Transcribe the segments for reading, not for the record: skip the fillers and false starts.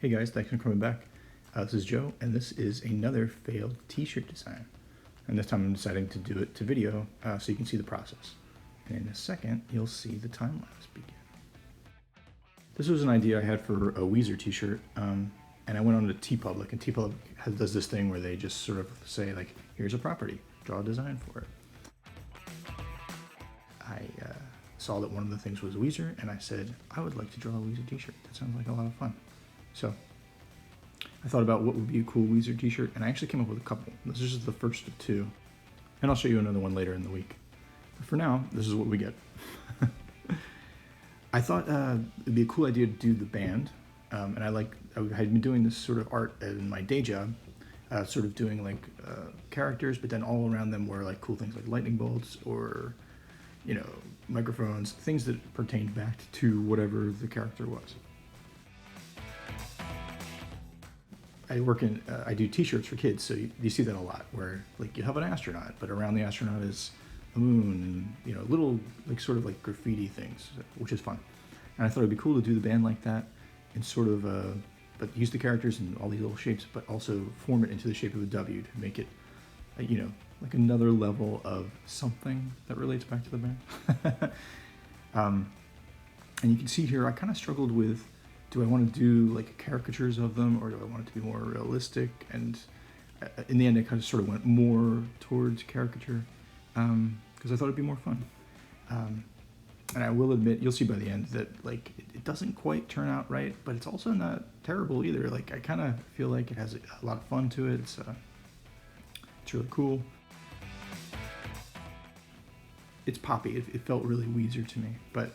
Hey guys, thanks for coming back. This is Joe, and this is another failed t-shirt design. And this time I'm deciding to do it to video so you can see the process. And in a second, you'll see the time lapse begin. This was an idea I had for a Weezer t-shirt, and I went on to TeePublic, and TeePublic does this thing where they just sort of say, like, here's a property, draw a design for it. I saw that one of the things was Weezer, and I said, I would like to draw a Weezer t-shirt. That sounds like a lot of fun. So I thought about what would be a cool Weezer t-shirt, and I actually came up with a couple. This is just the first of two, and I'll show you another one later in the week. But for now, this is what we get. I thought it'd be a cool idea to do the band, and I had been doing this sort of art in my day job, sort of doing like characters, but then all around them were like cool things like lightning bolts or, you know, microphones, things that pertained back to whatever the character was. I do t-shirts for kids, so you see that a lot, where like you have an astronaut, but around the astronaut is a moon and, you know, little like sort of like graffiti things, which is fun. And I thought it'd be cool to do the band like that and sort of, but use the characters in all these little shapes, but also form it into the shape of a W to make it, you know, like another level of something that relates back to the band. And you can see here, I kind of struggled with, do I want to do like caricatures of them, or do I want it to be more realistic? And in the end, I kind of sort of went more towards caricature because I thought it'd be more fun. And I will admit, you'll see by the end that like it doesn't quite turn out right, but it's also not terrible either. Like I kind of feel like it has a lot of fun to it. It's really cool. It's poppy. It felt really Weezer to me, but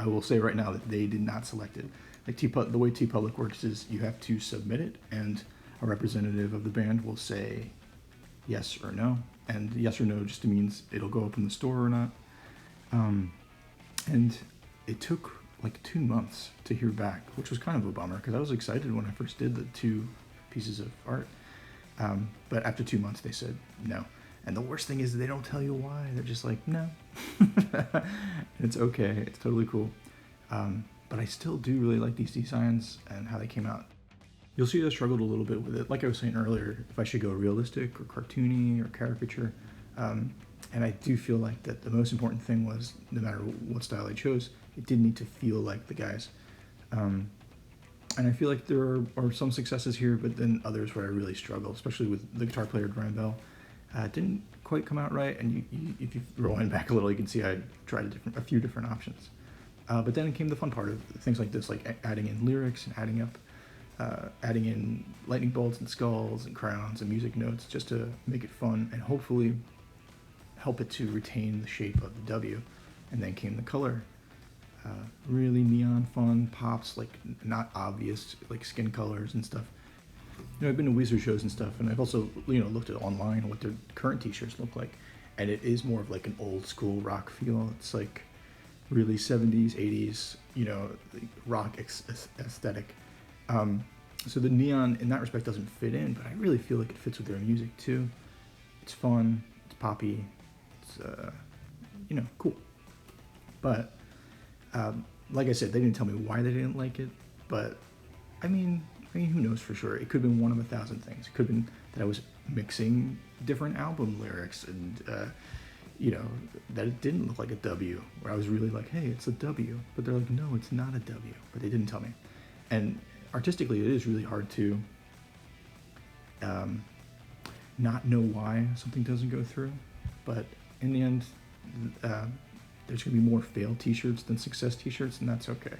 I will say right now that they did not select it. Like the way TeePublic works is you have to submit it, and a representative of the band will say yes or no. And yes or no just means it'll go up in the store or not. And it took like 2 months to hear back, which was kind of a bummer because I was excited when I first did the 2 pieces of art. But after 2 months, they said no. And the worst thing is they don't tell you why. They're just like, no. It's okay. It's totally cool. But I still do really like these designs and how they came out. You'll see I struggled a little bit with it. Like I was saying earlier, if I should go realistic or cartoony or caricature. And I do feel like that the most important thing was, no matter what style I chose, it did need to feel like the guys. And I feel like there are some successes here, but then others where I really struggle, especially with the guitar player, Brian Bell. It didn't quite come out right, and if you rewind back a little, you can see I tried a few different options. But then came the fun part of things like this, like adding in lyrics and adding in lightning bolts and skulls and crowns and music notes just to make it fun and hopefully help it to retain the shape of the W. And then came the color. Really neon fun pops, like not obvious like skin colors and stuff. You know, I've been to Weezer shows and stuff, and I've also, you know, looked at online what their current t-shirts look like, and it is more of like an old school rock feel. It's like really 70s, 80s, you know, rock aesthetic. So the neon in that respect doesn't fit in, but I really feel like it fits with their music too. It's fun, it's poppy, it's, you know, cool. But like I said, they didn't tell me why they didn't like it, but I mean, who knows for sure? It could have been one of 1,000 things. It could have been that I was mixing different album lyrics and, you know, that it didn't look like a W, where I was really like, hey, it's a W. But they're like, no, it's not a W. But they didn't tell me. And artistically, it is really hard to not know why something doesn't go through. But in the end, there's going to be more failed t-shirts than success t-shirts, and that's okay.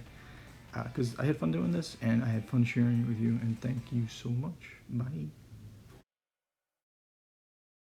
Because I had fun doing this, and I had fun sharing it with you, and thank you so much. Bye.